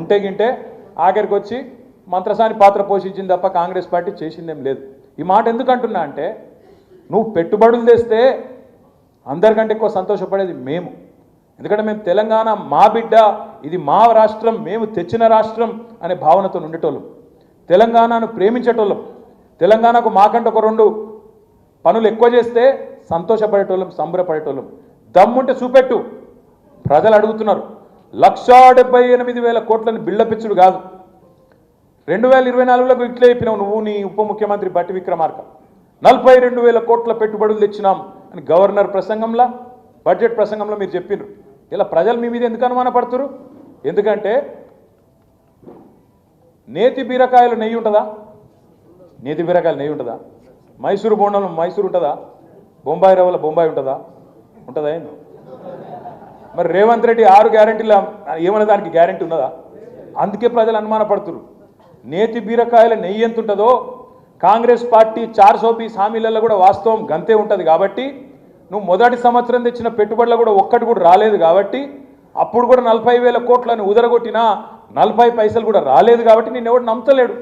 ఉంటే గింటే ఆఖరికి వచ్చి మంత్రసాని పాత్ర పోషించింది తప్ప కాంగ్రెస్ పార్టీ చేసిందేం లేదు. ఈ మాట ఎందుకంటున్నా అంటే నువ్వు పెట్టుబడులు తెస్తే అందరికంటే ఎక్కువ సంతోషపడేది మేము. ఎందుకంటే మేము తెలంగాణ మా బిడ్డ, ఇది మా రాష్ట్రం, మేము తెచ్చిన రాష్ట్రం అనే భావనతో ఉండేటోళ్ళం. తెలంగాణను ప్రేమించేటోళ్ళం. తెలంగాణకు మాకంటే ఒక 2 పనులు ఎక్కువ చేస్తే సంతోషపడేటోళ్ళం, సంబరపడేటోళ్ళం. దమ్ముంటే చూపెట్టు. ప్రజలు అడుగుతున్నారు. 1,78,000 కోట్లని బిల్డపిచ్చుడు కాదు. 2024లో ఇట్లే చెప్పినావు నువ్వు, నీ ఉప ముఖ్యమంత్రి బట్టి విక్రమార్క. 42,000 కోట్ల పెట్టుబడులు తెచ్చినాం అని గవర్నర్ ప్రసంగంలో, బడ్జెట్ ప్రసంగంలో మీరు చెప్పినారు. ఇలా ప్రజలు మీ మీద ఎందుకు అనుమానపడుతురు? ఎందుకంటే నేతి బీరకాయలు నెయ్యి ఉంటుందా? నేతి బీరకాయలు నెయ్యి ఉంటుందా? మైసూరు బోండంలో మైసూరు ఉంటుందా? బొంబాయి రవ్వల బొంబాయి ఉంటుందా? ఉంటుందా? ఏంది మరి రేవంత్ రెడ్డి 6 గ్యారెంటీల ఏమన్నా దానికి గ్యారెంటీ ఉన్నదా? అందుకే ప్రజలు అనుమానపడుతురు. నేతి బీరకాయల నెయ్యి ఎంత ఉంటుందో కాంగ్రెస్ పార్టీ 420 హామీలలో కూడా వాస్తవం గంతే ఉంటుంది. కాబట్టి నువ్వు మొదటి సంవత్సరం తెచ్చిన పెట్టుబడులు కూడా ఒక్కటి కూడా రాలేదు. కాబట్టి అప్పుడు కూడా 40,000 కోట్లని ఉదరగొట్టినా 40 పైసలు కూడా రాలేదు. కాబట్టి నేను ఎవడు నమ్మతలేడు.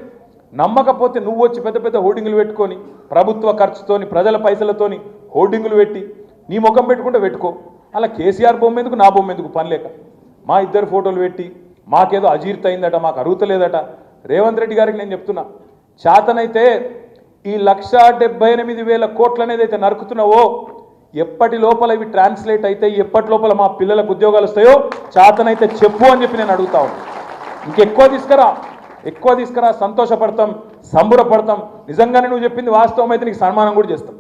నమ్మకపోతే నువ్వు వచ్చి పెద్ద పెద్ద హోర్డింగులు పెట్టుకొని ప్రభుత్వ ఖర్చుతోని ప్రజల పైసలతోని హోర్డింగులు పెట్టి నీ ముఖం పెట్టుకుంటే పెట్టుకో. అలా కేసీఆర్ బొమ్మ ఎందుకు, నా బొమ్మ ఎందుకు? పని లేక మా ఇద్దరు ఫోటోలు పెట్టి మాకేదో అజీర్త అయిందట, మాకు అరుగుతలేదట. రేవంత్ రెడ్డి గారికి నేను చెప్తున్నా, చేతనైతే ఈ 1,78,000 కోట్లు అనేది అయితే నరుకుతున్నావో ఎప్పటి లోపల ఇవి ట్రాన్స్లేట్ అయితే ఎప్పటి లోపల మా పిల్లలకు ఉద్యోగాలు వస్తాయో చేతనైతే చెప్పు అని చెప్పి నేను అడుగుతా ఉన్నాను. ఇంకెక్కువ తీసుకురా, సంతోషపడతాం, సంబరపడతాం. నిజంగానే నువ్వు చెప్పింది వాస్తవం అయితే నీకు సన్మానం కూడా చేస్తాం.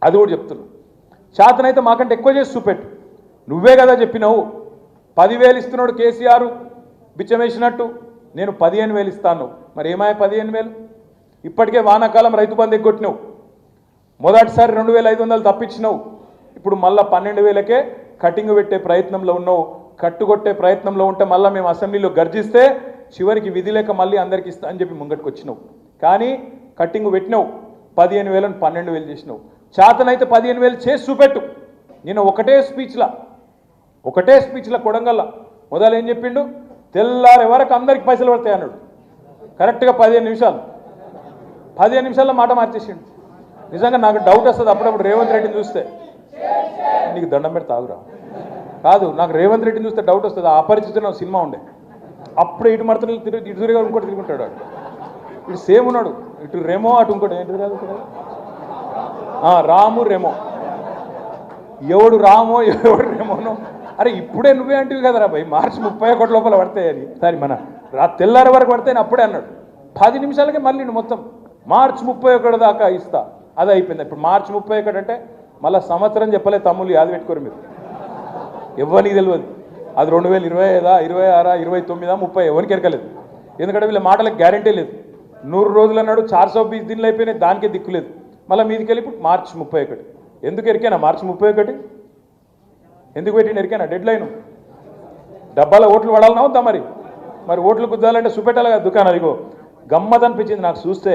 అది కూడా చెప్తున్నా. చేతనైతే మాకంటే ఎక్కువ చేసి చూపెట్టు. నువ్వే కదా చెప్పినావు 10,000 ఇస్తున్నాడు కేసీఆర్ బిచ్చం వేసినట్టు, నేను 15,000 ఇస్తాను. మరి ఏమాయ 15,000? ఇప్పటికే వానాకాలం రైతు బంధు ఎగ్గొట్టినావు. మొదటిసారి 2,500 తప్పించినావు. ఇప్పుడు మళ్ళీ 12,000కే కటింగ్ పెట్టే ప్రయత్నంలో ఉన్నావు. కట్టుకొట్టే ప్రయత్నంలో ఉంటే మళ్ళీ మేము అసెంబ్లీలో గర్జిస్తే చివరికి విధి లేక మళ్ళీ అందరికి ఇస్తా అని చెప్పి ముంగటికి వచ్చినావు. కానీ కట్టింగ్ పెట్టినావు. 15,000ని 12,000 చేసినావు. చేతనైతే 15,000 చేసి చూపెట్టు. నేను ఒకటే స్పీచ్లో కొడంగల్ల మొదలు ఏం చెప్పిండు? తెల్లారే వరకు అందరికి పైసలు పడతాయి అన్నాడు. కరెక్ట్గా 15 నిమిషాల్లో మాట మార్చేసిండు. నిజంగా నాకు డౌట్ వస్తుంది అప్పుడప్పుడు రేవంత్ రెడ్డిని చూస్తే. నీకు దండం పెడితే ఆగురా. కాదు, నాకు రేవంత్ రెడ్డిని చూస్తే డౌట్ వస్తుంది. అపరిచితున్న సినిమా ఉండే, అప్పుడే ఇటు మడతలు ఇటు తిరిగా ఇంకోటి తిరుగుంటాడు. ఇటు సేమ్ ఉన్నాడు, ఇటు రెమో అటు ఇంకోటి ఏంటి రాము రెమో. ఎవడు రామో ఎవడు రెమోనో. అరే ఇప్పుడే నువ్వే అంటివి కదరా భయ్, మార్చి 31 లోపల పడతాయని. సరే మన తెల్లారి వరకు పడతాయని అప్పుడే అన్నాడు. 10 నిమిషాలకే మళ్ళీ మొత్తం మార్చి 31 దాకా ఇస్తా, అది అయిపోయింది. ఇప్పుడు మార్చి 31 అంటే మళ్ళీ సంవత్సరం చెప్పలే తమ్ముళ్ళు, యాద పెట్టుకోరు మీరు. ఎవరికి తెలియదు అది 2025, 26, 29, 30 ఎవరికి ఎరకలేదు. ఎందుకంటే వీళ్ళ మాటలకు గ్యారంటీ లేదు. 100 రోజులు అన్నాడు, 420 దిన్లు అయిపోయినాయి, దానికే దిక్కులేదు. మళ్ళీ మీదికి వెళ్ళి ఇప్పుడు మార్చి 31. ఎందుకు ఎరికేనా మార్చి 31? ఎందుకు పెట్టిన ఎరికేనా డెడ్ లైన్? డబ్బాల ఓట్లు పడాలన్నా వద్దా? మరి ఓట్లు కుద్దాలంటే చూపెట్టాలి కదా దుకాణం. అదిగో గమ్మత్ అనిపించింది నాకు చూస్తే.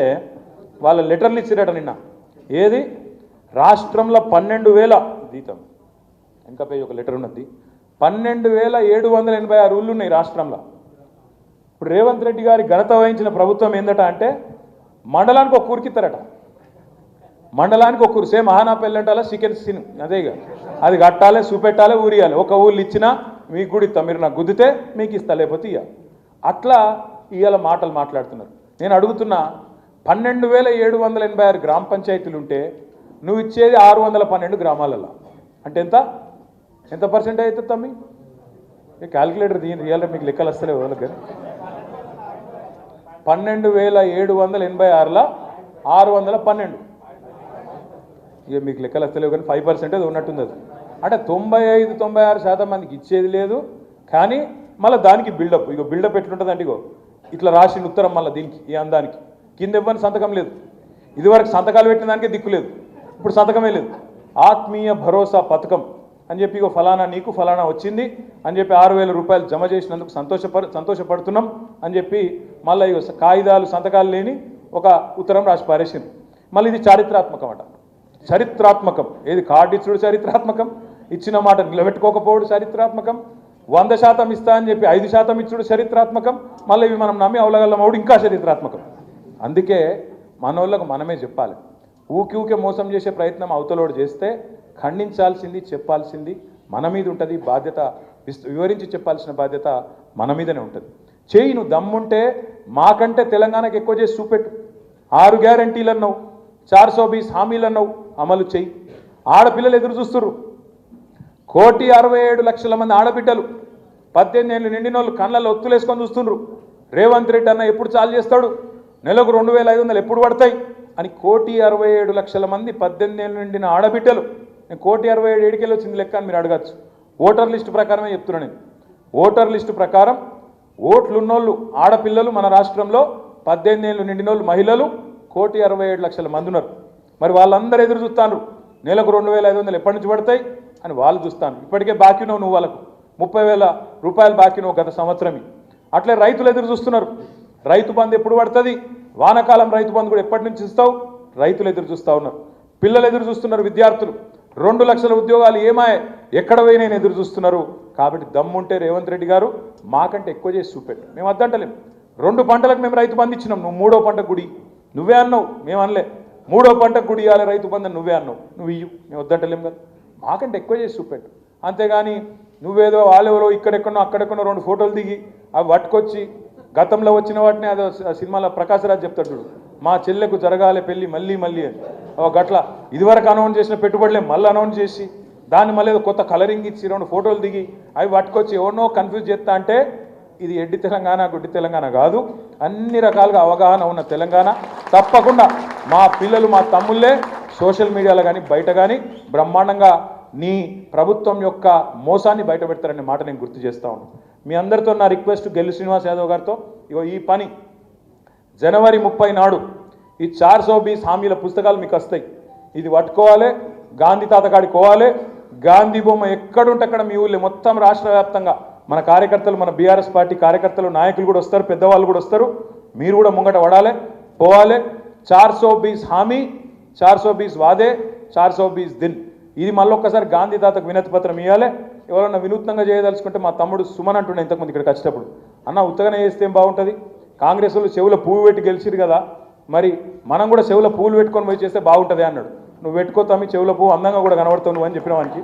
వాళ్ళ లెటర్లు ఇచ్చిరట నిన్న. ఏది రాష్ట్రంలో 12,000 జీతం, ఇంకా పై ఒక లెటర్ ఉన్నది. 12,786 ఊళ్ళు ఉన్నాయి రాష్ట్రంలో. ఇప్పుడు రేవంత్ రెడ్డి గారి ఘనత వహించిన ప్రభుత్వం ఏందట అంటే మండలానికి ఒక ఊరికిస్తారట. మండలానికి ఒక ఊరు, సేమ్ మహానాపల్లి అంటారా చికెన్ సీన్ అదేగా, అది కట్టాలి, చూపెట్టాలి, ఊరియాలి. ఒక ఊళ్ళు ఇచ్చినా మీకు కూడా ఇస్తా, మీరు నాకు గుద్దితే మీకు ఇస్తా, లేకపోతే ఇయ్య. అట్లా ఇవాళ మాటలు మాట్లాడుతున్నారు. నేను అడుగుతున్నా, 12,786 గ్రామ పంచాయతీలు ఉంటే నువ్వు ఇచ్చేది 612 గ్రామాలలో అంటే ఎంత పర్సెంటేజ్ అవుతుంది తమ్మి? క్యాల్కులేటర్ దీని రియల్ మీకు లెక్కలు వస్తలేవు వాళ్ళకి. 12,786లో 612, ఇక మీకు లెక్కలు వస్తలేవు కానీ 5% ఉన్నట్టుంది. అది అంటే 95-96% మందికి ఇచ్చేది లేదు. కానీ మళ్ళీ దానికి బిల్డప్, ఇగో బిల్డప్ ఎట్లుంటుంది అంటే ఇగో ఇట్లా రాసిన ఉత్తరం మళ్ళీ దీనికి ఈ అందానికి కింద ఇవ్వని సంతకం లేదు. ఇదివరకు సంతకాలు పెట్టిన దానికే దిక్కు లేదు, ఇప్పుడు సంతకమే లేదు. ఆత్మీయ భరోసా పథకం అని చెప్పి ఇగో ఫలానా నీకు ఫలానా వచ్చింది అని చెప్పి 6,000 రూపాయలు జమ చేసినందుకు సంతోషపడుతున్నాం అని చెప్పి మళ్ళీ ఇగో కాగితాలు సంతకాలు లేని ఒక ఉత్తరం రాసి పారేసింది. మళ్ళీ ఇది చారిత్రాత్మకం అట. చరిత్రాత్మకం ఏది? కార్డు ఇచ్చుడు చారిత్రాత్మకం, ఇచ్చిన మాట నిలబెట్టుకోకపోవడం చారిత్రాత్మకం, 100% ఇస్తా అని చెప్పి 5% ఇచ్చుడు చరిత్రాత్మకం, మళ్ళీ ఇవి మనం నమ్మి అవలగల్లమవుడు ఇంకా చరిత్రాత్మకం. అందుకే మనోళ్ళకు మనమే చెప్పాలి. ఊకే మోసం చేసే ప్రయత్నం అవతలోడు చేస్తే ఖండించాల్సింది, చెప్పాల్సింది మన మీద ఉంటుంది. బాధ్యత వివరించి చెప్పాల్సిన బాధ్యత మన మీదనే ఉంటుంది. చేయి, నువ్వు దమ్ముంటే మాకంటే తెలంగాణకు ఎక్కువ చేసి చూపెట్టు. 6 గ్యారంటీలు అన్నావు, 420 హామీలు అన్నావు, అమలు చేయి. ఆడపిల్లలు ఎదురు చూస్తున్నారు. 1,67,00,000 మంది ఆడబిడ్డలు 18 ఏళ్ళు నిండిన వాళ్ళు కళ్ళల్లో ఒత్తులేసుకొని చూస్తుండ్రు. రేవంత్ రెడ్డి అన్న ఎప్పుడు చాలు చేస్తాడు, నెలకు 2,500 ఎప్పుడు పడతాయి అని 1,67,00,000 మంది 18 ఏళ్ళు నిండిన ఆడబిడ్డలు. నేను 1,67,00,000 ఏడికెళ్ళి వచ్చింది లెక్క అని మీరు అడగచ్చు. ఓటర్ లిస్టు ప్రకారమే చెప్తున్నాను నేను. ఓటర్ లిస్టు ప్రకారం ఓట్లున్నోళ్ళు ఆడపిల్లలు మన రాష్ట్రంలో 18 ఏళ్ళు నిండినోళ్ళు మహిళలు 1,67,00,000 మంది ఉన్నారు. మరి వాళ్ళందరూ ఎదురు చూస్తాను, నెలకు 2,500 ఎప్పటి నుంచి పడతాయి అని వాళ్ళు చూస్తాను. ఇప్పటికే బాకీ నువ్వు వాళ్ళకు 30,000 రూపాయలు బాకీ గత సంవత్సరమే. అట్లే రైతులు ఎదురు చూస్తున్నారు. రైతు బంధు ఎప్పుడు పడుతుంది, వానాకాలం రైతు బంధు కూడా ఎప్పటి నుంచి ఇస్తావు, రైతులు ఎదురు చూస్తూ ఉన్నారు. పిల్లలు ఎదురు చూస్తున్నారు, విద్యార్థులు 2 లక్షల ఉద్యోగాలు ఏమాయే ఎక్కడ పోయినా ఎదురు చూస్తున్నారు. కాబట్టి దమ్ముంటే రేవంత్ రెడ్డి గారు మాకంటే ఎక్కువ చేసి చూపెట్టు. మేము వద్దంటలేం. 2 పంటలకు మేము రైతు బంధు ఇచ్చినాం, నువ్వు 3వ పంట గుడి నువ్వే అన్నావు, మేము అనలే. 3వ పంటకు గుడి ఇవ్వాలి రైతు బంధు నువ్వే అన్నావు, నువ్వు ఇయ్యు, మేము వద్దంటలేం కదా. మాకంటే ఎక్కువ చేసి చూపెట్టు. అంతేగాని నువ్వేదో వాళ్ళెవరో ఇక్కడెక్కడో అక్కడెక్కడో 2 ఫోటోలు దిగి అవి పట్టుకొచ్చి గతంలో వచ్చిన వాటిని అదో సినిమాలో ప్రకాశరాజ్ చెప్తాడు చూడు, మా చెల్లెకు జరగాలి పెళ్ళి మళ్ళీ అని. గట్ల ఇదివరకు అనౌన్స్ చేసిన పెట్టుబడులే మళ్ళీ అనౌన్స్ చేసి దాన్ని మళ్ళీ కొత్త కలరింగ్ ఇచ్చి 2 ఫోటోలు దిగి అవి పట్టుకొచ్చి ఎవరినో కన్ఫ్యూజ్ చేస్తా అంటే ఇది ఎడ్డి తెలంగాణ గుడ్డి తెలంగాణ కాదు. అన్ని రకాలుగా అవగాహన ఉన్న తెలంగాణ. తప్పకుండా మా పిల్లలు మా తమ్ముళ్ళే సోషల్ మీడియాలో కానీ బయట కానీ బ్రహ్మాండంగా నీ ప్రభుత్వం యొక్క మోసాన్ని బయట పెడతారనే మాట నేను గుర్తు చేస్తా ఉన్నాను. మీ అందరితో నా రిక్వెస్ట్ గెల్లు శ్రీనివాస్ యాదవ్ గారితో, ఇగో ఈ పని జనవరి 30 నాడు ఈ 420 హామీల పుస్తకాలు మీకు వస్తాయి. ఇది పట్టుకోవాలి, గాంధీ తాతకాడికి పోవాలి. గాంధీ బొమ్మ ఎక్కడుంటే అక్కడ మీ ఊళ్ళో మొత్తం రాష్ట్ర వ్యాప్తంగా మన కార్యకర్తలు, మన బీఆర్ఎస్ పార్టీ కార్యకర్తలు, నాయకులు కూడా వస్తారు, పెద్దవాళ్ళు కూడా వస్తారు. మీరు కూడా ముంగట పడాలి, పోవాలి. 420 హామీ, 420 వాదే, 420 దిన్. ఇది మళ్ళొక్కసారి గాంధీ తాతకు వినతి పత్రం ఇవ్వాలి. ఎవరన్నా వినూత్నంగా చేయదలుచుకుంటే మా తమ్ముడు సుమన్ అంటుండే ఇంతకుముందు ఇక్కడికి వచ్చేటప్పుడు, అన్న ఉత్తగానే చేస్తే ఏం బాగుంటుంది, కాంగ్రెస్ వాళ్ళు చెవుల పువ్వు పెట్టి గెలిచిరు కదా, మరి మనం కూడా చెవుల పువ్వులు పెట్టుకొని పోయి చేస్తే బాగుంటుంది అన్నాడు. నువ్వు పెట్టుకోతామి చెవుల పువ్వు అందంగా కూడా కనబడుతావు నువ్వు అని చెప్పిన వానికి.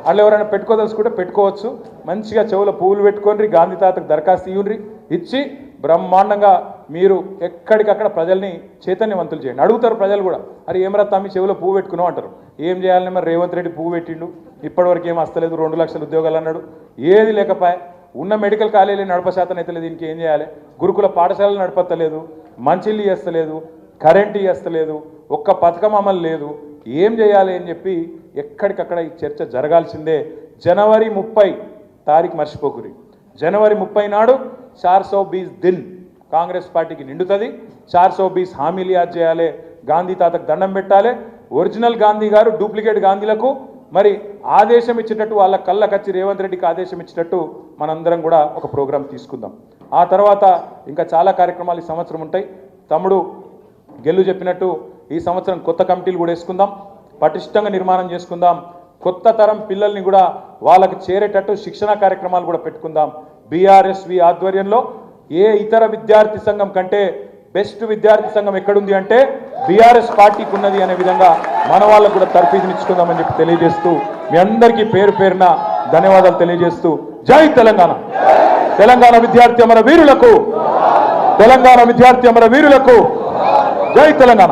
వాళ్ళు ఎవరైనా పెట్టుకోదలుచుకుంటే పెట్టుకోవచ్చు. మంచిగా చెవుల పువ్వులు పెట్టుకొని గాంధీ తాతకు దరఖాస్తు ఇవ్వండి, ఇచ్చి బ్రహ్మాండంగా మీరు ఎక్కడికక్కడ ప్రజల్ని చైతన్యవంతులు చేయండి. అడుగుతారు ప్రజలు కూడా, అరే ఏమరా తమ్మి చెవులో పువ్వు పెట్టుకున్నావు అంటారు. ఏం చేయాలని మరి రేవంత్ రెడ్డి పువ్వు పెట్టిండు, ఇప్పటివరకు ఏం వస్తలేదు, 2 లక్షల ఉద్యోగాలు అన్నాడు, ఏది లేకపోయా. ఉన్న మెడికల్ కాలేజీలు నడపశాతం అయితే లేదు, దీనికి ఏం చేయాలి? గురుకుల పాఠశాలలు నడపత్తలేదు, మంచిళ్ళు చేస్తలేదు, కరెంటు చేస్తలేదు, ఒక్క పథకం అమలు లేదు. ఏం చేయాలి అని చెప్పి ఎక్కడికక్కడ ఈ చర్చ జరగాల్సిందే. జనవరి 30 తారీఖు మర్చిపోకురి. జనవరి 30 నాడు 420 దిన్ కాంగ్రెస్ పార్టీకి నిండుతుంది. 420 హామీలు యాద్ చేయాలి, గాంధీ తాతకు దండం పెట్టాలి. ఒరిజినల్ గాంధీ గారు డూప్లికేట్ గాంధీలకు మరి ఆదేశం ఇచ్చేటట్టు, వాళ్ళ కళ్ళకచ్చి రేవంత్ రెడ్డికి ఆదేశం ఇచ్చేటట్టు మనందరం కూడా ఒక ప్రోగ్రాం తీసుకుందాం. ఆ తర్వాత ఇంకా చాలా కార్యక్రమాలు ఈ సంవత్సరం ఉంటాయి. తమ్ముడు గెల్లు చెప్పినట్టు ఈ సంవత్సరం కొత్త కమిటీలు కూడా వేసుకుందాం, పటిష్టంగా నిర్మాణం చేసుకుందాం. కొత్త తరం పిల్లల్ని కూడా వాళ్ళకి చేరేటట్టు శిక్షణ కార్యక్రమాలు కూడా పెట్టుకుందాం. బీఆర్ఎస్వి ఆధ్వర్యంలో ఏ ఇతర విద్యార్థి సంఘం కంటే బెస్ట్ విద్యార్థి సంఘం ఎక్కడుంది అంటే బీఆర్ఎస్ పార్టీకి ఉన్నది అనే విధంగా మన వాళ్ళకు కూడా తర్ఫీదునిచ్చుకుందామని చెప్పి తెలియజేస్తూ మీ అందరికీ పేరు పేరున ధన్యవాదాలు తెలియజేస్తూ జై తెలంగాణ. తెలంగాణ విద్యార్థి అమర వీరులకు, తెలంగాణ విద్యార్థి అమర వీరులకు జై తెలంగాణ.